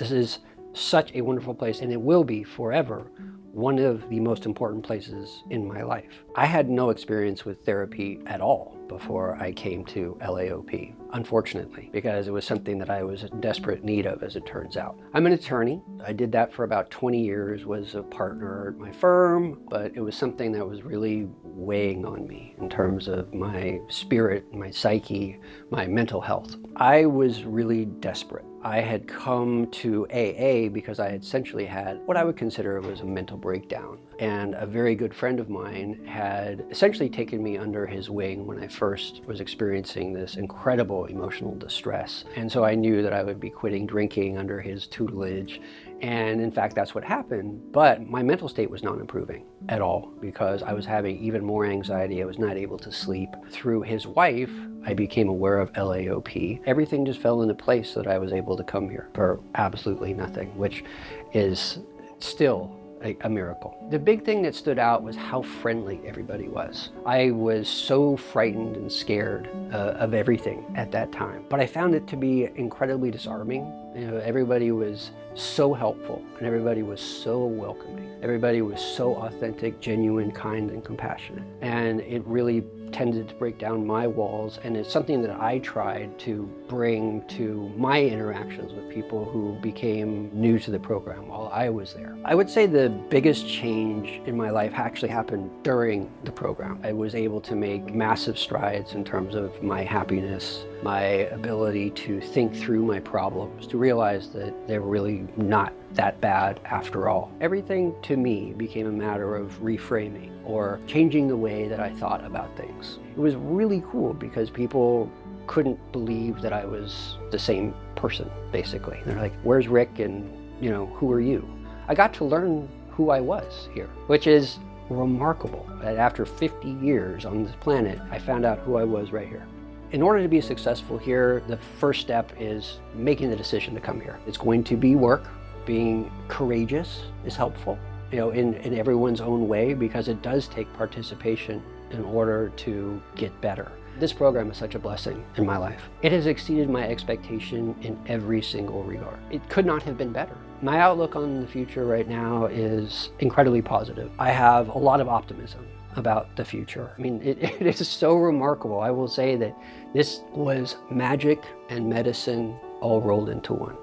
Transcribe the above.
This is such a wonderful place, and it will be forever one of the most important places in my life. I had no experience with therapy at all before I came to LAOP, unfortunately, because it was something that I was in desperate need of, as it turns out. I'm an attorney. I did that for about 20 years, was a partner at my firm, but it was something that was really weighing on me in terms of my spirit, my psyche, my mental health. I was really desperate. I had come to AA because I essentially had what I would consider was a mental breakdown. And a very good friend of mine had essentially taken me under his wing when I first was experiencing this incredible emotional distress. And so I knew that I would be quitting drinking under his tutelage. And in fact, that's what happened. But my mental state was not improving at all because I was having even more anxiety. I was not able to sleep. Through his wife, I became aware of LAOP. Everything just fell into place so that I was able to come here for absolutely nothing, which is still a miracle. The big thing that stood out was how friendly everybody was. I was so frightened and scared of everything at that time, but I found it to be incredibly disarming. You know, everybody was so helpful and everybody was so welcoming. Everybody was so authentic, genuine, kind, and compassionate. And it really tended to break down my walls, and it's something that I tried to bring to my interactions with people who became new to the program while I was there. I would say the biggest change in my life actually happened during the program. I was able to make massive strides in terms of my happiness, my ability to think through my problems, to realize that they're really not that bad after all. Everything to me became a matter of reframing or changing the way that I thought about things. It was really cool because people couldn't believe that I was the same person, basically. They're like, where's Rick, and who are you? I got to learn who I was here, which is remarkable. That after 50 years on this planet, I found out who I was right here. In order to be successful here, the first step is making the decision to come here. It's going to be work. Being courageous is helpful, in everyone's own way, because it does take participation in order to get better. This program is such a blessing in my life. It has exceeded my expectation in every single regard. It could not have been better. My outlook on the future right now is incredibly positive. I have a lot of optimism about the future. I mean, it is so remarkable. I will say that this was magic and medicine all rolled into one.